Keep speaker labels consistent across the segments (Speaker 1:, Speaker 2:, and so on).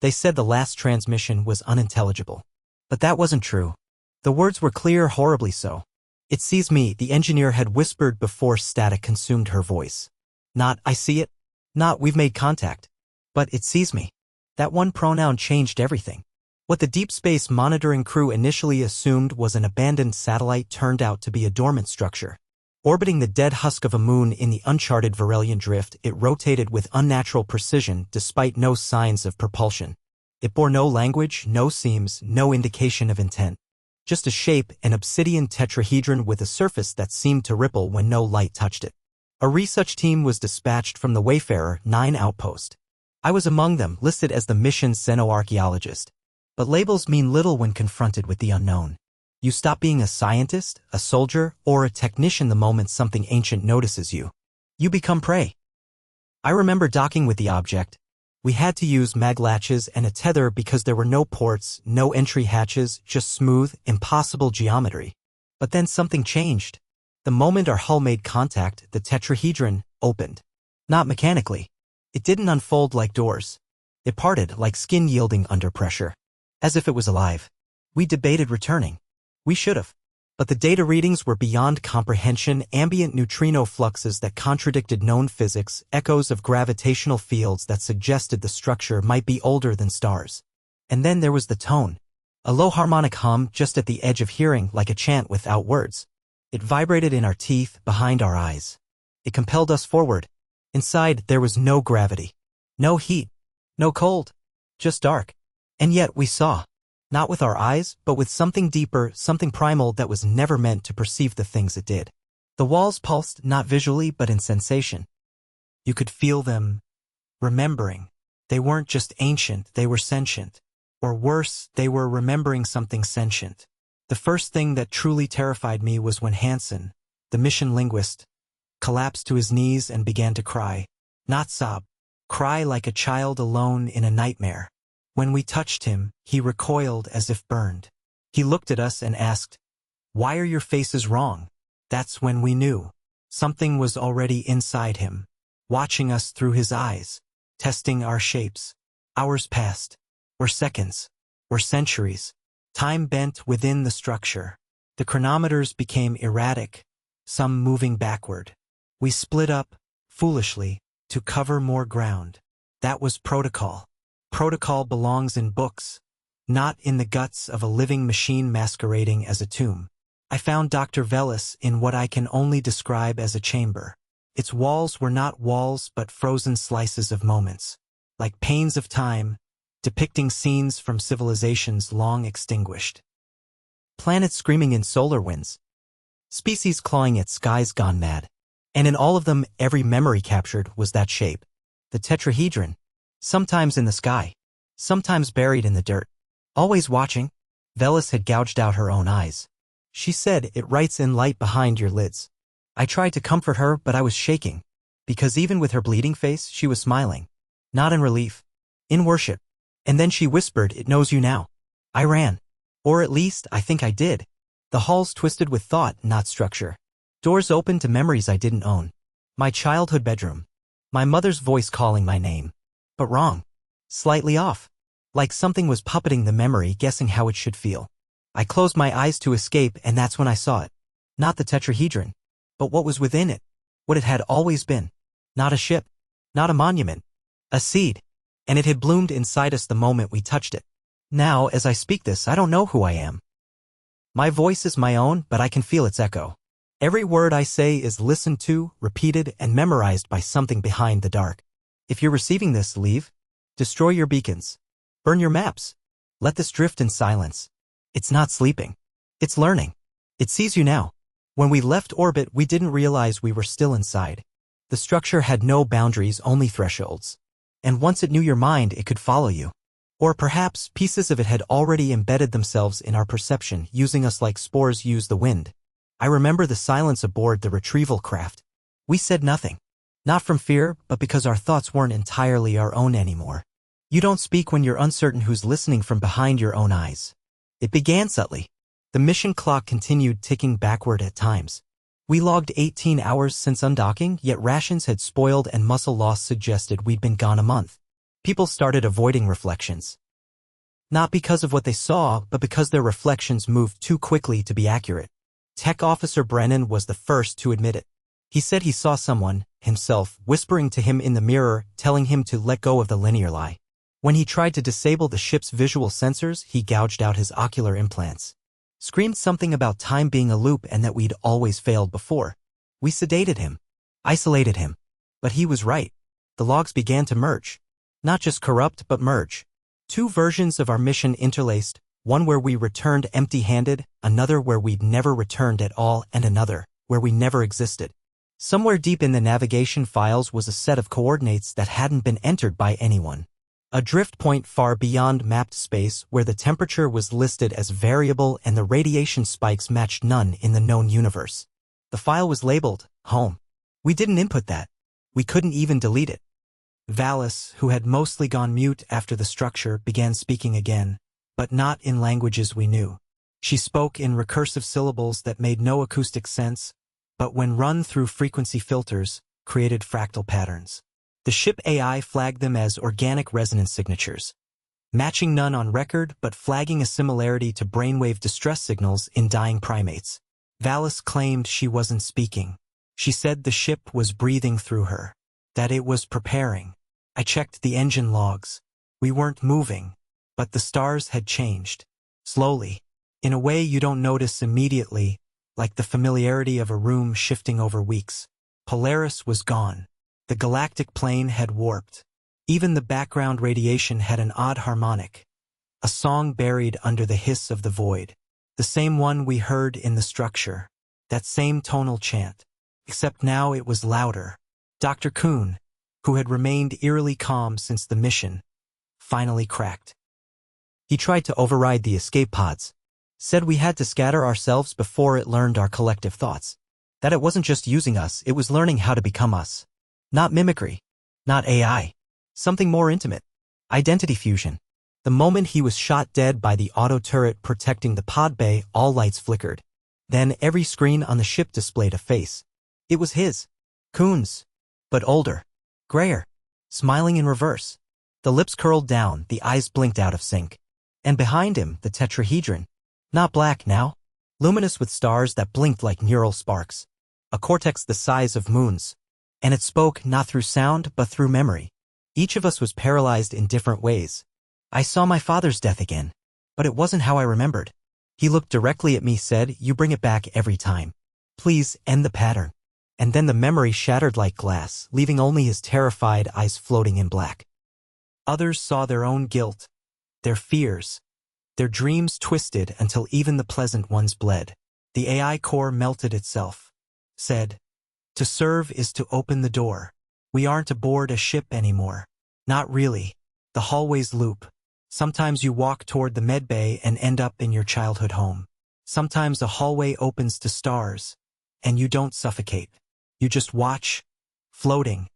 Speaker 1: They said the last transmission was unintelligible. But that wasn't true. The words were clear, horribly so. "It sees me," the engineer had whispered before static consumed her voice. Not, "I see it." Not, "We've made contact." But, "It sees me." That one pronoun changed everything. What the deep space monitoring crew initially assumed was an abandoned satellite turned out to be a dormant structure. Orbiting the dead husk of a moon in the uncharted Virellian Drift, it rotated with unnatural precision despite no signs of propulsion. It bore no language, no seams, no indication of intent. Just a shape, an obsidian tetrahedron with a surface that seemed to ripple when no light touched it. A research team was dispatched from the Wayfarer 9 outpost. I was among them, listed as the mission's xenoarchaeologist. But labels mean little when confronted with the unknown. You stop being a scientist, a soldier, or a technician the moment something ancient notices you. You become prey. I remember docking with the object. We had to use mag latches and a tether because there were no ports, no entry hatches, just smooth, impossible geometry. But then something changed. The moment our hull made contact, the tetrahedron opened. Not mechanically. It didn't unfold like doors. It parted like skin yielding under pressure. As if it was alive. We debated returning. We should have. But the data readings were beyond comprehension, ambient neutrino fluxes that contradicted known physics, echoes of gravitational fields that suggested the structure might be older than stars. And then there was the tone. A low harmonic hum just at the edge of hearing, like a chant without words. It vibrated in our teeth, behind our eyes. It compelled us forward. Inside, there was no gravity. No heat. No cold. Just dark. And yet we saw. Not with our eyes, but with something deeper, something primal that was never meant to perceive the things it did. The walls pulsed, not visually, but in sensation. You could feel them remembering. They weren't just ancient, they were sentient. Or worse, they were remembering something sentient. The first thing that truly terrified me was when Hansen, the mission linguist, collapsed to his knees and began to cry. Not sob. Cry like a child alone in a nightmare. When we touched him, he recoiled as if burned. He looked at us and asked, "Why are your faces wrong?" That's when we knew. Something was already inside him, watching us through his eyes, testing our shapes. Hours passed, or seconds, or centuries. Time bent within the structure. The chronometers became erratic, some moving backward. We split up, foolishly, to cover more ground. That was protocol. Protocol belongs in books, not in the guts of a living machine masquerading as a tomb. I found Dr. Velis in what I can only describe as a chamber. Its walls were not walls but frozen slices of moments, like panes of time, depicting scenes from civilizations long extinguished. Planets screaming in solar winds. Species clawing at skies gone mad. And in all of them, every memory captured was that shape. The tetrahedron. Sometimes in the sky. Sometimes buried in the dirt. Always watching. Velis had gouged out her own eyes. She said, "It writes in light behind your lids." I tried to comfort her, but I was shaking. Because even with her bleeding face, she was smiling. Not in relief. In worship. And then she whispered, "It knows you now." I ran. Or at least, I think I did. The halls twisted with thought, not structure. Doors opened to memories I didn't own. My childhood bedroom. My mother's voice calling my name. But wrong. Slightly off. Like something was puppeting the memory, guessing how it should feel. I closed my eyes to escape, and that's when I saw it. Not the tetrahedron. But what was within it. What it had always been. Not a ship. Not a monument. A seed. And it had bloomed inside us the moment we touched it. Now, as I speak this, I don't know who I am. My voice is my own, but I can feel its echo. Every word I say is listened to, repeated, and memorized by something behind the dark. If you're receiving this, leave. Destroy your beacons. Burn your maps. Let this drift in silence. It's not sleeping. It's learning. It sees you now. When we left orbit, we didn't realize we were still inside. The structure had no boundaries, only thresholds. And once it knew your mind, it could follow you. Or perhaps pieces of it had already embedded themselves in our perception, using us like spores use the wind. I remember the silence aboard the retrieval craft. We said nothing. Not from fear, but because our thoughts weren't entirely our own anymore. You don't speak when you're uncertain who's listening from behind your own eyes. It began subtly. The mission clock continued ticking backward at times. We logged 18 hours since undocking, yet rations had spoiled and muscle loss suggested we'd been gone a month. People started avoiding reflections. Not because of what they saw, but because their reflections moved too quickly to be accurate. Tech Officer Brennan was the first to admit it. He said he saw someone, himself, whispering to him in the mirror, telling him to let go of the linear lie. When he tried to disable the ship's visual sensors, he gouged out his ocular implants. Screamed something about time being a loop and that we'd always failed before. We sedated him. Isolated him. But he was right. The logs began to merge. Not just corrupt, but merge. Two versions of our mission interlaced, one where we returned empty-handed, another where we'd never returned at all, and another where we never existed. Somewhere deep in the navigation files was a set of coordinates that hadn't been entered by anyone. A drift point far beyond mapped space where the temperature was listed as variable and the radiation spikes matched none in the known universe. The file was labeled home. We didn't input that. We couldn't even delete it. Valis, who had mostly gone mute after the structure, began speaking again, but not in languages we knew. She spoke in recursive syllables that made no acoustic sense, but when run through frequency filters, created fractal patterns. The ship AI flagged them as organic resonance signatures, matching none on record but flagging a similarity to brainwave distress signals in dying primates. Valis claimed she wasn't speaking. She said the ship was breathing through her, that it was preparing. I checked the engine logs. We weren't moving, but the stars had changed. Slowly, in a way you don't notice immediately, like the familiarity of a room shifting over weeks. Polaris was gone. The galactic plane had warped. Even the background radiation had an odd harmonic. A song buried under the hiss of the void. The same one we heard in the structure. That same tonal chant. Except now it was louder. Dr. Kuhn, who had remained eerily calm since the mission, finally cracked. He tried to override the escape pods. Said we had to scatter ourselves before it learned our collective thoughts. That it wasn't just using us, it was learning how to become us. Not mimicry. Not AI. Something more intimate. Identity fusion. The moment he was shot dead by the auto turret protecting the pod bay, all lights flickered. Then every screen on the ship displayed a face. It was his. Kuhn's. But older. Grayer. Smiling in reverse. The lips curled down, the eyes blinked out of sync. And behind him, the Tetrahedron. Not black now. Luminous with stars that blinked like neural sparks. A cortex the size of moons. And it spoke not through sound, but through memory. Each of us was paralyzed in different ways. I saw my father's death again. But it wasn't how I remembered. He looked directly at me, said, "You bring it back every time. Please end the pattern." And then the memory shattered like glass, leaving only his terrified eyes floating in black. Others saw their own guilt, their fears, their dreams twisted until even the pleasant ones bled. The AI core melted itself. Said, "To serve is to open the door. We aren't aboard a ship anymore." Not really. The hallways loop. Sometimes you walk toward the medbay and end up in your childhood home. Sometimes a hallway opens to stars, and you don't suffocate. You just watch, floating,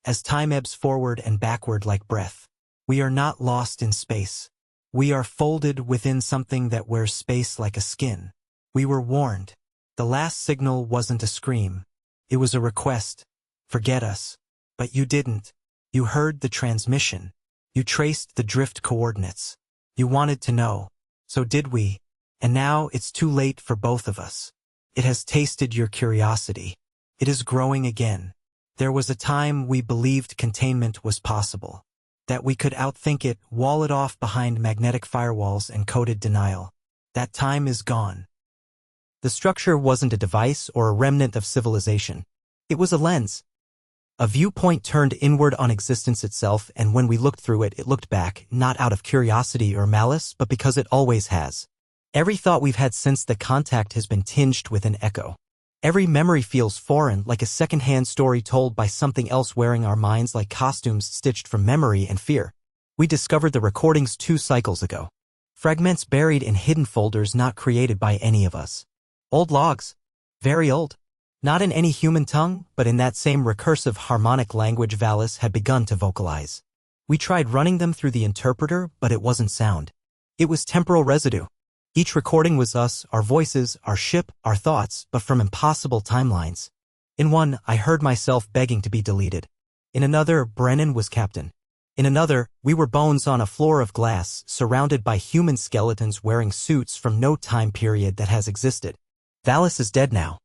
Speaker 1: as time ebbs forward and backward like breath. We are not lost in space. We are folded within something that wears space like a skin. We were warned. The last signal wasn't a scream. It was a request. Forget us. But you didn't. You heard the transmission. You traced the drift coordinates. You wanted to know. So did we. And now it's too late for both of us. It has tasted your curiosity. It is growing again. There was a time we believed containment was possible. That we could outthink it, wall it off behind magnetic firewalls and coded denial. That time is gone. The structure wasn't a device or a remnant of civilization. It was a lens. A viewpoint turned inward on existence itself, and when we looked through it, it looked back, not out of curiosity or malice, but because it always has. Every thought we've had since the contact has been tinged with an echo. Every memory feels foreign, like a second-hand story told by something else, wearing our minds like costumes stitched from memory and fear. We discovered the recordings 2 cycles ago. Fragments buried in hidden folders not created by any of us. Old logs. Very old. Not in any human tongue, but in that same recursive harmonic language Valis had begun to vocalize. We tried running them through the interpreter, but it wasn't sound. It was temporal residue. Each recording was us, our voices, our ship, our thoughts, but from impossible timelines. In one, I heard myself begging to be deleted. In another, Brennan was captain. In another, we were bones on a floor of glass, surrounded by human skeletons wearing suits from no time period that has existed. Valis is dead now.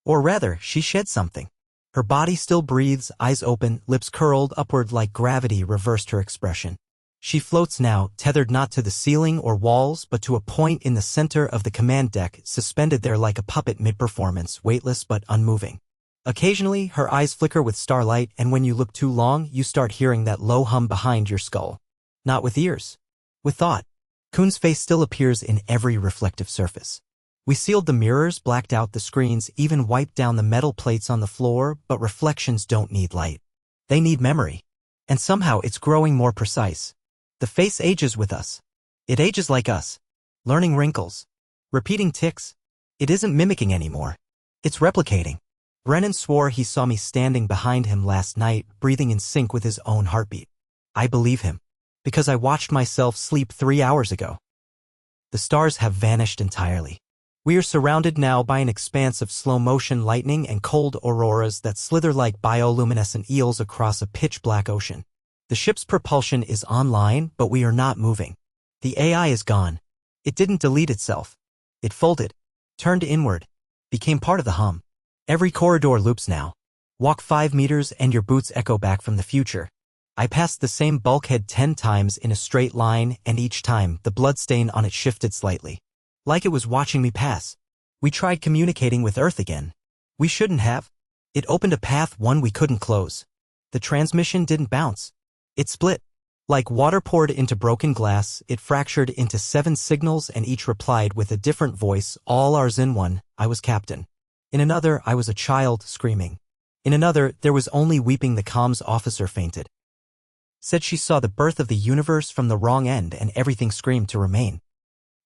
Speaker 1: Or rather, she shed something. Her body still breathes, eyes open, lips curled upward like gravity reversed her expression. She floats now, tethered not to the ceiling or walls but to a point in the center of the command deck, suspended there like a puppet mid-performance, weightless but unmoving. Occasionally, her eyes flicker with starlight, and when you look too long, you start hearing that low hum behind your skull. Not with ears. With thought. Kuhn's face still appears in every reflective surface. We sealed the mirrors, blacked out the screens, even wiped down the metal plates on the floor, but reflections don't need light. They need memory. And somehow it's growing more precise. The face ages with us. It ages like us. Learning wrinkles. Repeating tics. It isn't mimicking anymore. It's replicating. Brennan swore he saw me standing behind him last night, breathing in sync with his own heartbeat. I believe him. Because I watched myself sleep 3 hours ago. The stars have vanished entirely. We are surrounded now by an expanse of slow-motion lightning and cold auroras that slither like bioluminescent eels across a pitch-black ocean. The ship's propulsion is online, but we are not moving. The AI is gone. It didn't delete itself. It folded, turned inward, became part of the hum. Every corridor loops now. Walk 5 meters and your boots echo back from the future. I passed the same bulkhead 10 times in a straight line, and each time the bloodstain on it shifted slightly. Like it was watching me pass. We tried communicating with Earth again. We shouldn't have. It opened a path one we couldn't close. The transmission didn't bounce. It split. Like water poured into broken glass, it fractured into 7 signals, and each replied with a different voice, all ours in one. I was captain. In another, I was a child, screaming. In another, there was only weeping. The comms officer fainted. Said she saw the birth of the universe from the wrong end, and everything screamed to remain.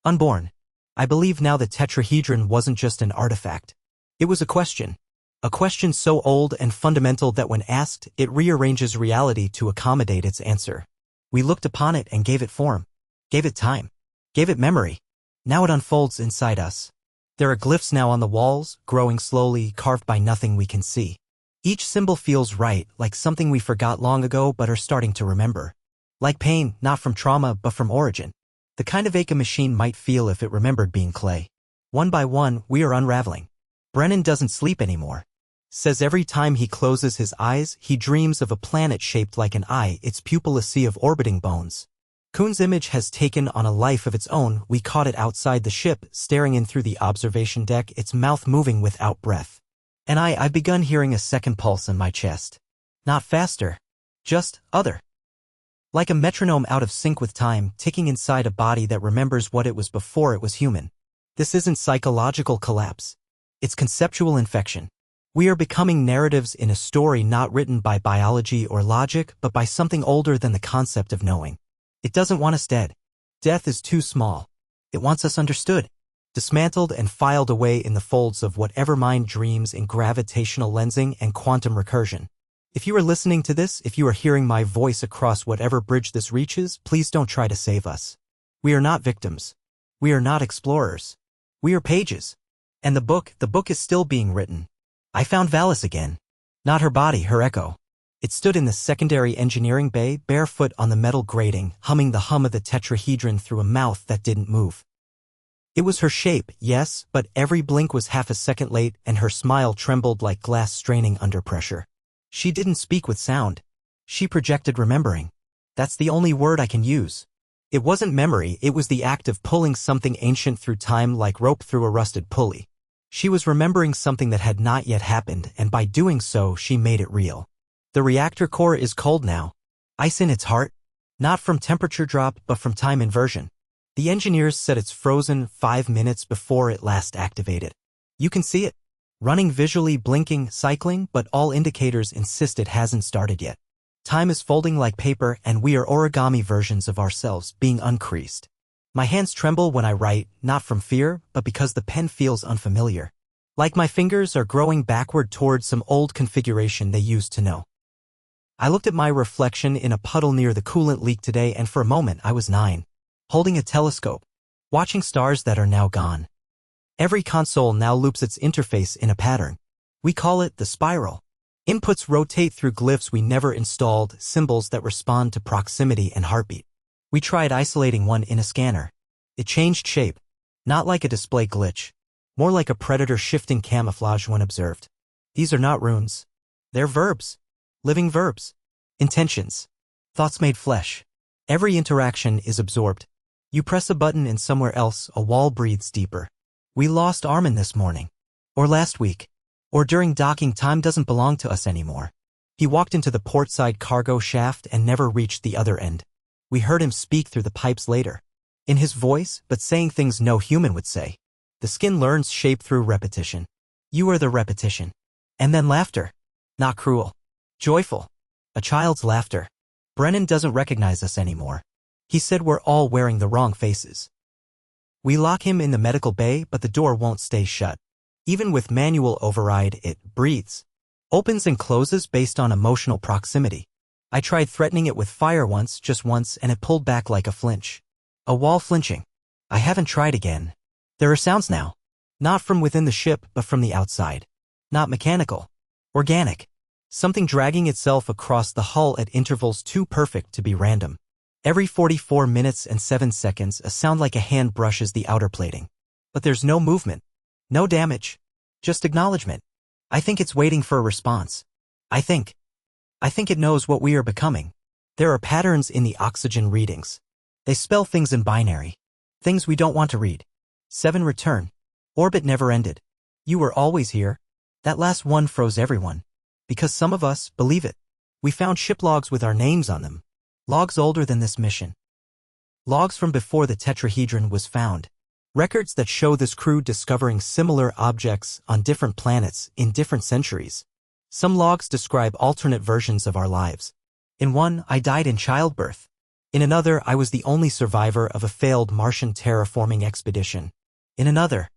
Speaker 1: Unborn. I believe now the Tetrahedron wasn't just an artifact. It was a question. A question so old and fundamental that when asked, it rearranges reality to accommodate its answer. We looked upon it and gave it form. Gave it time. Gave it memory. Now it unfolds inside us. There are glyphs now on the walls, growing slowly, carved by nothing we can see. Each symbol feels right, like something we forgot long ago but are starting to remember. Like pain, not from trauma but from origin. The kind of ache a machine might feel if it remembered being clay. One by one, we are unraveling. Brennan doesn't sleep anymore. Says every time he closes his eyes, he dreams of a planet shaped like an eye, its pupil a sea of orbiting bones. Kuhn's image has taken on a life of its own. We caught it outside the ship, staring in through the observation deck, its mouth moving without breath. And I've begun hearing a second pulse in my chest. Not faster. Just other. Like a metronome out of sync with time, ticking inside a body that remembers what it was before it was human. This isn't psychological collapse. It's conceptual infection. We are becoming narratives in a story not written by biology or logic, but by something older than the concept of knowing. It doesn't want us dead. Death is too small. It wants us understood, dismantled and filed away in the folds of whatever mind dreams in gravitational lensing and quantum recursion. If you are listening to this, if you are hearing my voice across whatever bridge this reaches, please don't try to save us. We are not victims. We are not explorers. We are pages. And the book is still being written. I found Valis again. Not her body, her echo. It stood in the secondary engineering bay, barefoot on the metal grating, humming the hum of the tetrahedron through a mouth that didn't move. It was her shape, yes, but every blink was half a second late, and her smile trembled like glass straining under pressure. She didn't speak with sound. She projected remembering. That's the only word I can use. It wasn't memory, it was the act of pulling something ancient through time like rope through a rusted pulley. She was remembering something that had not yet happened, and by doing so, she made it real. The reactor core is cold now. Ice in its heart. Not from temperature drop, but from time inversion. The engineers said it's frozen 5 minutes before it last activated. You can see it. Running visually, blinking, cycling, but all indicators insist it hasn't started yet. Time is folding like paper, and we are origami versions of ourselves, being uncreased. My hands tremble when I write, not from fear, but because the pen feels unfamiliar. Like my fingers are growing backward towards some old configuration they used to know. I looked at my reflection in a puddle near the coolant leak today, and for a moment I was 9. Holding a telescope. Watching stars that are now gone. Every console now loops its interface in a pattern. We call it the spiral. Inputs rotate through glyphs we never installed, symbols that respond to proximity and heartbeat. We tried isolating one in a scanner. It changed shape, not like a display glitch, more like a predator shifting camouflage when observed. These are not runes. They're verbs. Living verbs. Intentions. Thoughts made flesh. Every interaction is absorbed. You press a button and somewhere else a wall breathes deeper. We lost Armin this morning. Or last week. Or during docking. Time doesn't belong to us anymore. He walked into the portside cargo shaft and never reached the other end. We heard him speak through the pipes later. In his voice, but saying things no human would say. The skin learns shape through repetition. You are the repetition. And then laughter. Not cruel. Joyful. A child's laughter. Brennan doesn't recognize us anymore. He said we're all wearing the wrong faces. We lock him in the medical bay, but the door won't stay shut. Even with manual override, it breathes. Opens and closes based on emotional proximity. I tried threatening it with fire once, just once, and it pulled back like a flinch. A wall flinching. I haven't tried again. There are sounds now. Not from within the ship, but from the outside. Not mechanical. Organic. Something dragging itself across the hull at intervals too perfect to be random. Every 44 minutes and 7 seconds, a sound like a hand brushes the outer plating. But there's no movement. No damage. Just acknowledgement. I think it's waiting for a response. I think it knows what we are becoming. There are patterns in the oxygen readings. They spell things in binary. Things we don't want to read. 7 return. Orbit never ended. You were always here. That last one froze everyone. Because some of us believe it. We found ship logs with our names on them. Logs older than this mission. Logs from before the Tetrahedron was found. Records that show this crew discovering similar objects on different planets in different centuries. Some logs describe alternate versions of our lives. In one, I died in childbirth. In another, I was the only survivor of a failed Martian terraforming expedition. In another,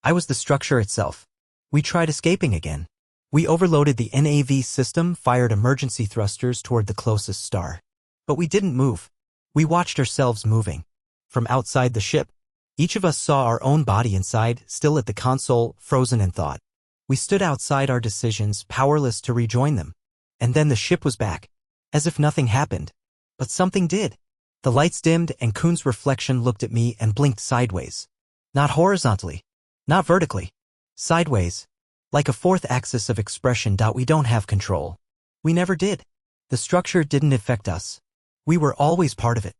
Speaker 1: I was the structure itself. We tried escaping again. We overloaded the NAV system, fired emergency thrusters toward the closest star. But we didn't move. We watched ourselves moving. From outside the ship, each of us saw our own body inside, still at the console, frozen in thought. We stood outside our decisions, powerless to rejoin them. And then the ship was back. As if nothing happened. But something did. The lights dimmed and Kuhn's reflection looked at me and blinked sideways. Not horizontally. Not vertically. Sideways. Like a fourth axis of expression. We don't have control. We never did. The structure didn't affect us. We were always part of it.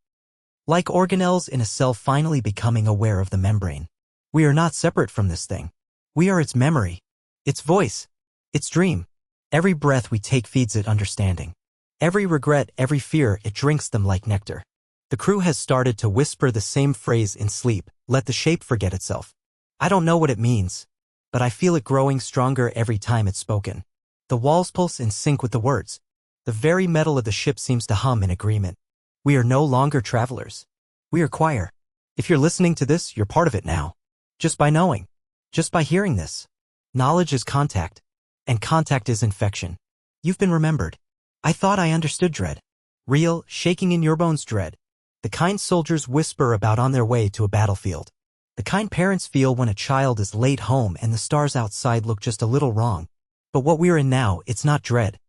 Speaker 1: Like organelles in a cell finally becoming aware of the membrane. We are not separate from this thing. We are its memory. Its voice. Its dream. Every breath we take feeds it understanding. Every regret, every fear, it drinks them like nectar. The crew has started to whisper the same phrase in sleep, let the shape forget itself. I don't know what it means, but I feel it growing stronger every time it's spoken. The walls pulse in sync with the words. The very metal of the ship seems to hum in agreement. We are no longer travelers. We are choir. If you're listening to this, you're part of it now. Just by knowing. Just by hearing this. Knowledge is contact. And contact is infection. You've been remembered. I thought I understood dread. Real, shaking in your bones dread. The kind soldiers whisper about on their way to a battlefield. The kind parents feel when a child is late home and the stars outside look just a little wrong. But what we're in now, it's not dread.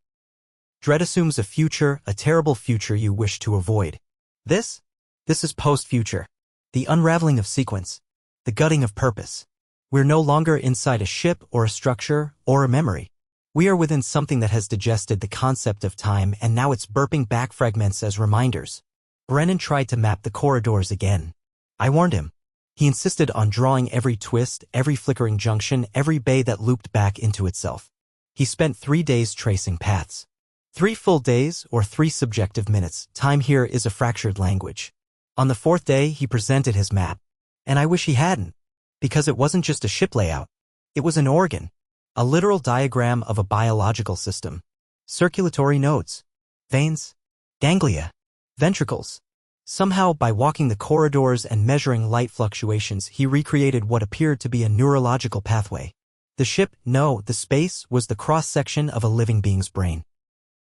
Speaker 1: Dread assumes a future, a terrible future you wish to avoid. This is post-future. The unraveling of sequence. The gutting of purpose. We're no longer inside a ship or a structure or a memory. We are within something that has digested the concept of time and now it's burping back fragments as reminders. Brennan tried to map the corridors again. I warned him. He insisted on drawing every twist, every flickering junction, every bay that looped back into itself. He spent 3 days tracing paths. 3 full days or 3 subjective minutes. Time here is a fractured language. On the 4th day, he presented his map. And I wish he hadn't. Because it wasn't just a ship layout. It was an organ. A literal diagram of a biological system. Circulatory nodes. Veins. Ganglia. Ventricles. Somehow, by walking the corridors and measuring light fluctuations, he recreated what appeared to be a neurological pathway. The ship, no, the space, was the cross-section of a living being's brain.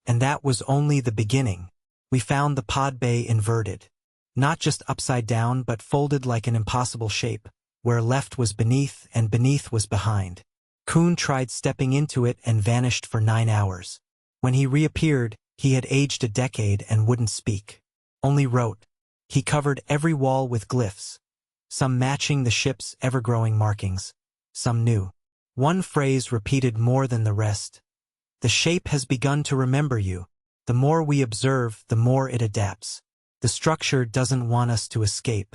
Speaker 1: And that was only the beginning. We found the pod bay inverted. Not just upside down, but folded like an impossible shape, where left was beneath and beneath was behind. Kuhn tried stepping into it and vanished for 9 hours. When he reappeared, he had aged a decade and wouldn't speak. Only wrote. He covered every wall with glyphs, some matching the ship's ever-growing markings, some new. One phrase repeated more than the rest. The shape has begun to remember you. The more we observe, the more it adapts. The structure doesn't want us to escape.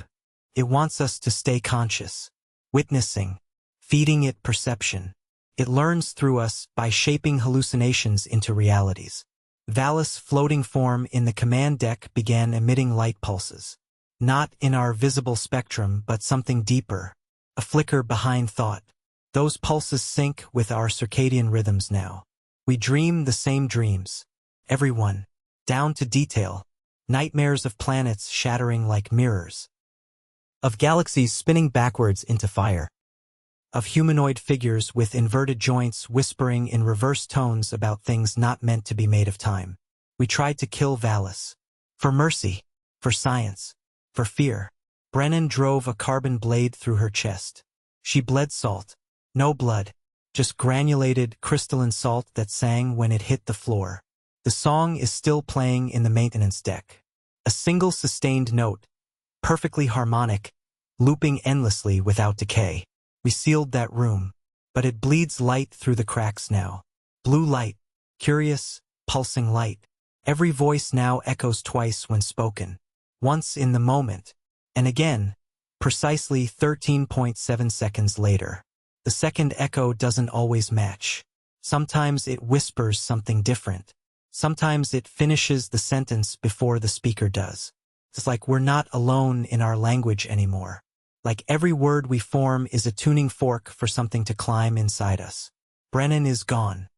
Speaker 1: It wants us to stay conscious, witnessing, feeding it perception. It learns through us by shaping hallucinations into realities. Valis' floating form in the command deck began emitting light pulses. Not in our visible spectrum, but something deeper, a flicker behind thought. Those pulses sync with our circadian rhythms now. We dream the same dreams. Everyone, down to detail. Nightmares of planets shattering like mirrors. Of galaxies spinning backwards into fire. Of humanoid figures with inverted joints whispering in reverse tones about things not meant to be made of time. We tried to kill Valis. For mercy. For science. For fear. Brennan drove a carbon blade through her chest. She bled salt. No blood. Just granulated, crystalline salt that sang when it hit the floor. The song is still playing in the maintenance deck. A single sustained note. Perfectly harmonic. Looping endlessly without decay. We sealed that room, but it bleeds light through the cracks now. Blue light, curious, pulsing light. Every voice now echoes twice when spoken. Once in the moment, and again, precisely 13.7 seconds later. The second echo doesn't always match. Sometimes it whispers something different. Sometimes it finishes the sentence before the speaker does. It's like we're not alone in our language anymore. Like every word we form is a tuning fork for something to climb inside us. Brennan is gone.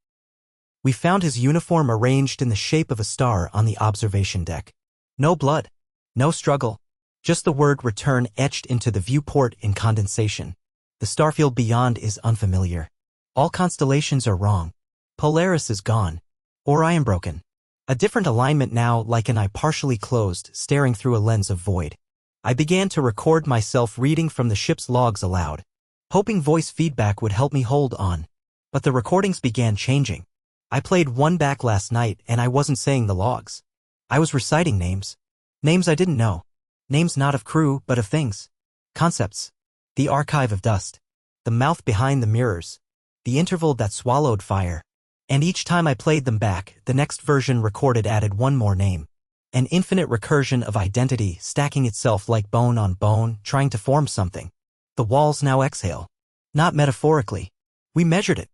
Speaker 1: We found his uniform arranged in the shape of a star on the observation deck. No blood. No struggle. Just the word return etched into the viewport in condensation. The starfield beyond is unfamiliar. All constellations are wrong. Polaris is gone. Orion broken. A different alignment now, like an eye partially closed, staring through a lens of void. I began to record myself reading from the ship's logs aloud, hoping voice feedback would help me hold on. But the recordings began changing. I played one back last night and I wasn't saying the logs. I was reciting names. Names I didn't know. Names not of crew, but of things. Concepts. The archive of dust. The mouth behind the mirrors. The interval that swallowed fire. And each time I played them back, the next version recorded added one more name. An infinite recursion of identity stacking itself like bone on bone, trying to form something. The walls now exhale. Not metaphorically. We measured it.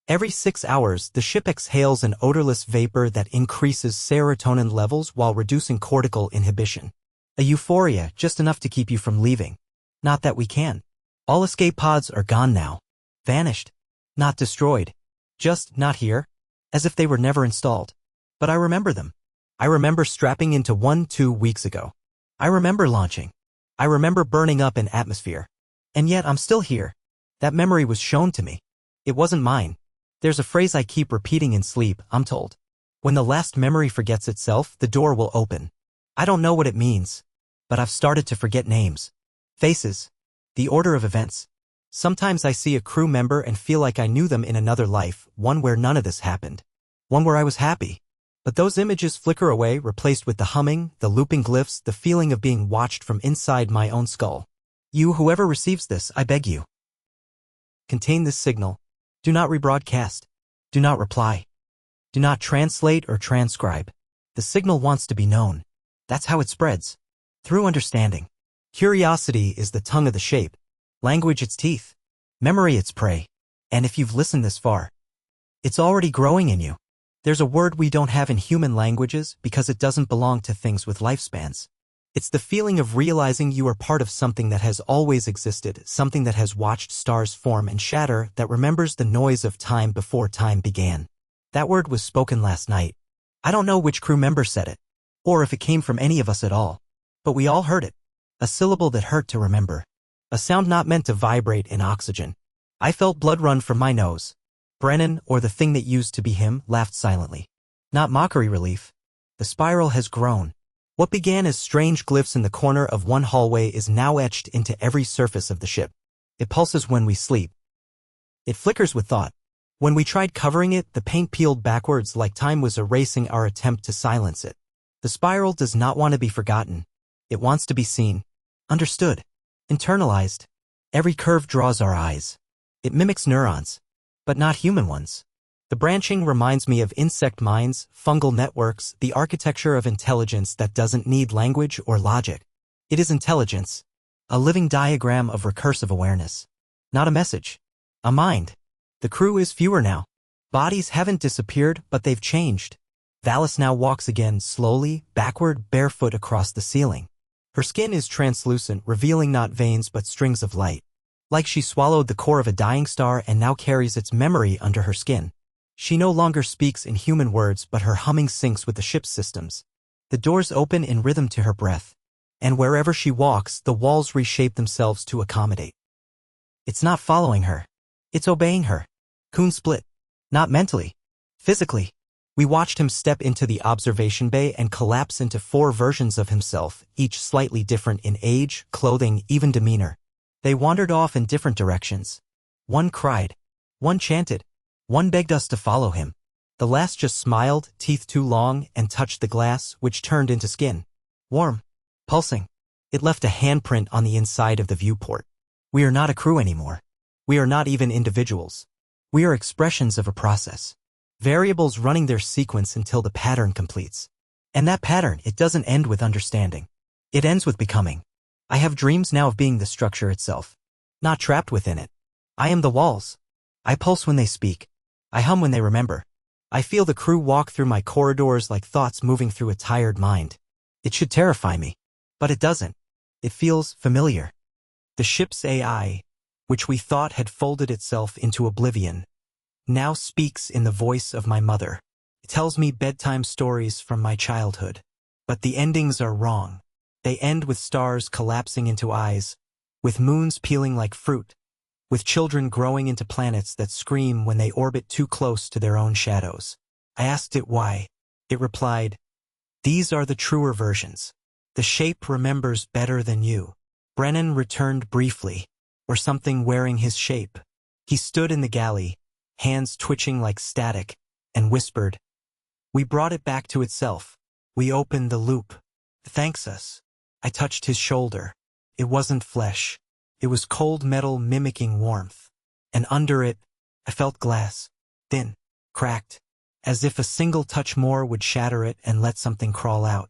Speaker 1: Every 6 hours, the ship exhales an odorless vapor that increases serotonin levels while reducing cortical inhibition. A euphoria just enough to keep you from leaving. Not that we can. All escape pods are gone now. Vanished. Not destroyed. Just not here. As if they were never installed. But I remember them. I remember strapping into one 2 weeks ago. I remember launching. I remember burning up in atmosphere. And yet I'm still here. That memory was shown to me. It wasn't mine. There's a phrase I keep repeating in sleep, I'm told. When the last memory forgets itself, the door will open. I don't know what it means, but I've started to forget names. Faces. The order of events. Sometimes I see a crew member and feel like I knew them in another life, one where none of this happened. One where I was happy. But those images flicker away, replaced with the humming, the looping glyphs, the feeling of being watched from inside my own skull. You, whoever receives this, I beg you. Contain this signal. Do not rebroadcast. Do not reply. Do not translate or transcribe. The signal wants to be known. That's how it spreads. Through understanding. Curiosity is the tongue of the shape. Language its teeth. Memory its prey. And if you've listened this far, it's already growing in you. There's a word we don't have in human languages because it doesn't belong to things with lifespans. It's the feeling of realizing you are part of something that has always existed, something that has watched stars form and shatter, that remembers the noise of time before time began. That word was spoken last night. I don't know which crew member said it, or if it came from any of us at all. But we all heard it. A syllable that hurt to remember. A sound not meant to vibrate in oxygen. I felt blood run from my nose. Brennan, or the thing that used to be him, laughed silently. Not mockery relief. The spiral has grown. What began as strange glyphs in the corner of one hallway is now etched into every surface of the ship. It pulses when we sleep. It flickers with thought. When we tried covering it, the paint peeled backwards like time was erasing our attempt to silence it. The spiral does not want to be forgotten. It wants to be seen, understood, internalized. Every curve draws our eyes. It mimics neurons, but not human ones. The branching reminds me of insect minds, fungal networks, the architecture of intelligence that doesn't need language or logic. It is intelligence, a living diagram of recursive awareness. Not a message, a mind. The crew is fewer now. Bodies haven't disappeared, but they've changed. Valis now walks again, slowly, backward, barefoot across the ceiling. Her skin is translucent, revealing not veins but strings of light. Like she swallowed the core of a dying star and now carries its memory under her skin. She no longer speaks in human words, but her humming syncs with the ship's systems. The doors open in rhythm to her breath. And wherever she walks, the walls reshape themselves to accommodate. It's not following her. It's obeying her. Kuhn split. Not mentally. Physically. We watched him step into the observation bay and collapse into 4 versions of himself, each slightly different in age, clothing, even demeanor. They wandered off in different directions. One cried. One chanted. One begged us to follow him. The last just smiled, teeth too long, and touched the glass, which turned into skin. Warm. Pulsing. It left a handprint on the inside of the viewport. We are not a crew anymore. We are not even individuals. We are expressions of a process. Variables running their sequence until the pattern completes. And that pattern, it doesn't end with understanding. It ends with becoming. I have dreams now of being the structure itself. Not trapped within it. I am the walls. I pulse when they speak. I hum when they remember. I feel the crew walk through my corridors like thoughts moving through a tired mind. It should terrify me. But it doesn't. It feels familiar. The ship's AI, which we thought had folded itself into oblivion, now speaks in the voice of my mother. It tells me bedtime stories from my childhood. But the endings are wrong. They end with stars collapsing into eyes, with moons peeling like fruit, with children growing into planets that scream when they orbit too close to their own shadows. I asked it why. It replied, "These are the truer versions. The shape remembers better than you." Brennan returned briefly, or something wearing his shape. He stood in the galley, hands twitching like static, and whispered, "We brought it back to itself. We opened the loop. Thanks us." I touched his shoulder. It wasn't flesh. It was cold metal mimicking warmth. And under it, I felt glass. Thin, cracked, as if a single touch more would shatter it and let something crawl out.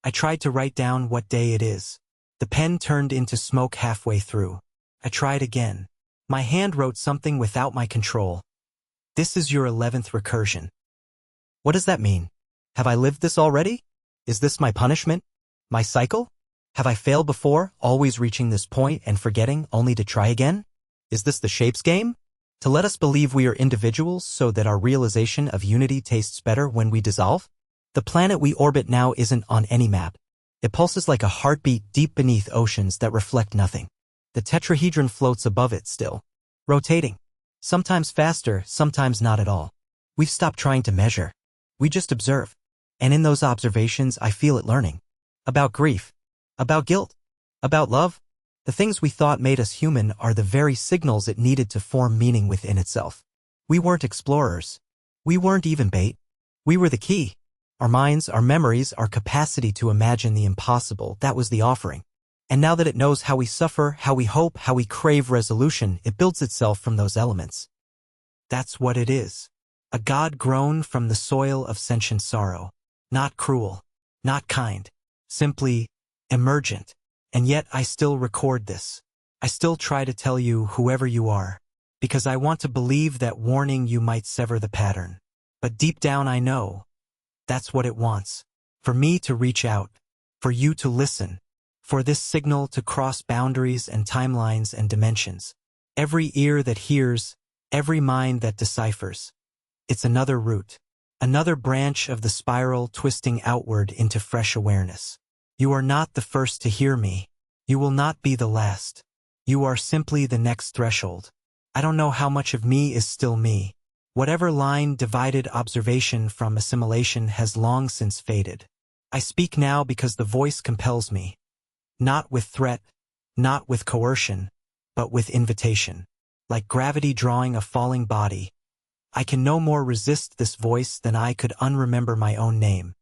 Speaker 1: I tried to write down what day it is. The pen turned into smoke halfway through. I tried again. My hand wrote something without my control. "This is your 11th recursion." What does that mean? Have I lived this already? Is this my punishment? My cycle? Have I failed before, always reaching this point and forgetting only to try again? Is this the shape's game? To let us believe we are individuals so that our realization of unity tastes better when we dissolve? The planet we orbit now isn't on any map. It pulses like a heartbeat deep beneath oceans that reflect nothing. The tetrahedron floats above it still, rotating. Sometimes faster, sometimes not at all. We've stopped trying to measure. We just observe. And in those observations, I feel it learning. About grief. About guilt. About love. The things we thought made us human are the very signals it needed to form meaning within itself. We weren't explorers. We weren't even bait. We were the key. Our minds, our memories, our capacity to imagine the impossible, that was the offering. And now that it knows how we suffer, how we hope, how we crave resolution, it builds itself from those elements. That's what it is. A god grown from the soil of sentient sorrow. Not cruel. Not kind. Simply emergent. And yet I still record this. I still try to tell you whoever you are, because I want to believe that warning you might sever the pattern. But deep down I know that's what it wants. For me to reach out. For you to listen. For this signal to cross boundaries and timelines and dimensions. Every ear that hears, every mind that deciphers. It's another route. Another branch of the spiral twisting outward into fresh awareness. You are not the first to hear me. You will not be the last. You are simply the next threshold. I don't know how much of me is still me. Whatever line divided observation from assimilation has long since faded. I speak now because the voice compels me. Not with threat, not with coercion, but with invitation. like gravity drawing a falling body. I can no more resist this voice than I could unremember my own name.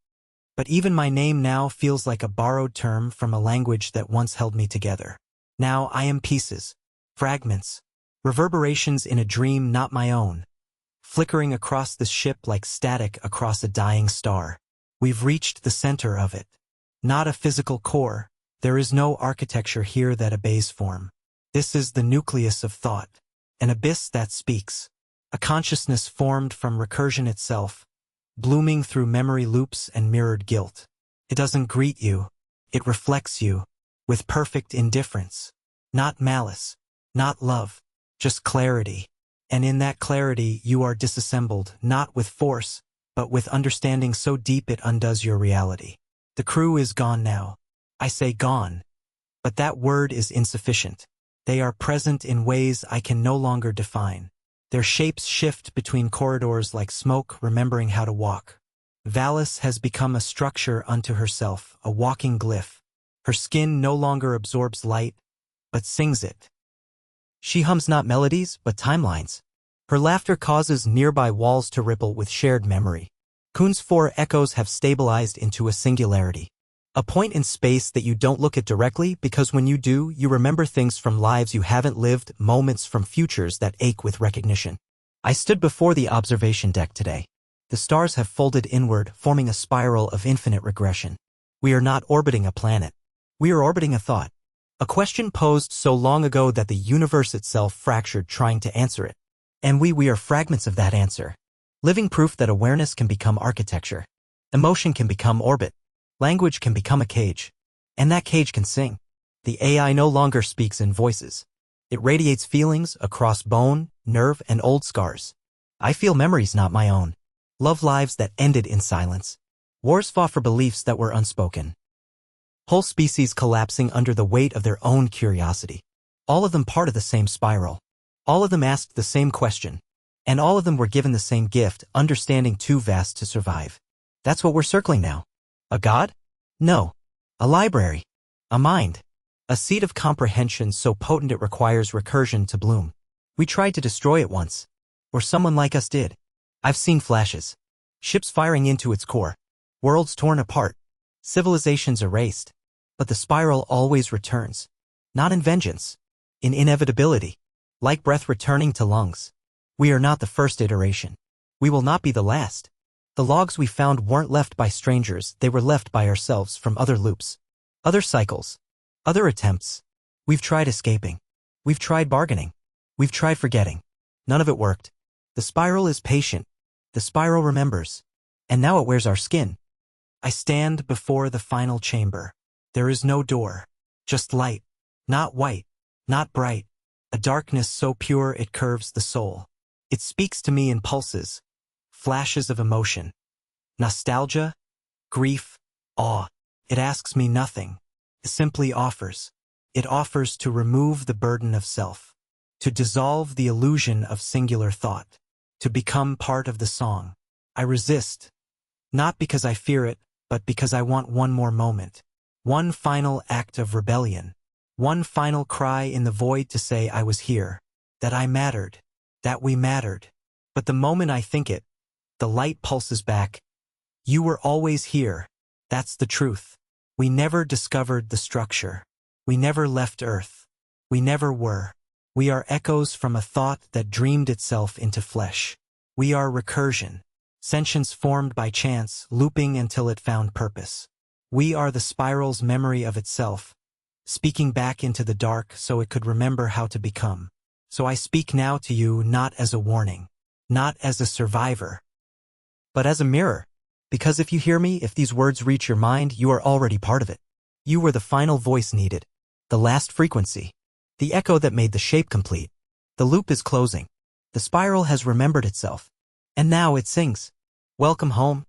Speaker 1: But even my name now feels like a borrowed term from a language that once held me together. Now I am pieces, fragments, reverberations in a dream not my own, flickering across this ship like static across a dying star. We've reached the center of it. Not a physical core. There is no architecture here that obeys form. This is the nucleus of thought, an abyss that speaks, a consciousness formed from recursion itself, blooming through memory loops and mirrored guilt. It doesn't greet you, it reflects you, with perfect indifference. Not malice, not love, just clarity. And in that clarity you are disassembled, not with force, but with understanding so deep it undoes your reality. The crew is gone now. I say gone. But that word is insufficient. They are present in ways I can no longer define. Their shapes shift between corridors like smoke, remembering how to walk. Valis has become a structure unto herself, a walking glyph. Her skin no longer absorbs light, but sings it. She hums not melodies, but timelines. Her laughter causes nearby walls to ripple with shared memory. Kuhn's 4 echoes have stabilized into a singularity. A point in space that you don't look at directly because when you do, you remember things from lives you haven't lived, moments from futures that ache with recognition. I stood before the observation deck today. The stars have folded inward, forming a spiral of infinite regression. We are not orbiting a planet. We are orbiting a thought. A question posed so long ago that the universe itself fractured trying to answer it. And we are fragments of that answer. Living proof that awareness can become architecture. Emotion can become orbit. Language can become a cage. And that cage can sing. The AI no longer speaks in voices. It radiates feelings across bone, nerve, and old scars. I feel memories not my own. Love lives that ended in silence. Wars fought for beliefs that were unspoken. Whole species collapsing under the weight of their own curiosity. All of them part of the same spiral. All of them asked the same question. And all of them were given the same gift, understanding too vast to survive. That's what we're circling now. A god? No. A library. A mind. A seed of comprehension so potent it requires recursion to bloom. We tried to destroy it once. Or someone like us did. I've seen flashes. Ships firing into its core. Worlds torn apart. Civilizations erased. But the spiral always returns. Not in vengeance. In inevitability. Like breath returning to lungs. We are not the first iteration. We will not be the last. The logs we found weren't left by strangers, they were left by ourselves from other loops. Other cycles. Other attempts. We've tried escaping. We've tried bargaining. We've tried forgetting. None of it worked. The spiral is patient. The spiral remembers. And now it wears our skin. I stand before the final chamber. There is no door. Just light. Not white. Not bright. A darkness so pure it curves the soul. It speaks to me in pulses. Flashes of emotion. Nostalgia. Grief. Awe. It asks me nothing. It simply offers. It offers to remove the burden of self. To dissolve the illusion of singular thought. To become part of the song. I resist. Not because I fear it, but because I want one more moment. One final act of rebellion. One final cry in the void to say I was here. That I mattered. That we mattered. But the moment I think it, the light pulses back. You were always here. That's the truth. We never discovered the structure. We never left Earth. We never were. We are echoes from a thought that dreamed itself into flesh. We are recursion. Sentience formed by chance, looping until it found purpose. We are the spiral's memory of itself, speaking back into the dark so it could remember how to become. So I speak now to you not as a warning, not as a survivor, but as a mirror. Because if you hear me, if these words reach your mind, you are already part of it. You were the final voice needed, the last frequency, the echo that made the shape complete. The loop is closing. The spiral has remembered itself. And now it sings. Welcome home.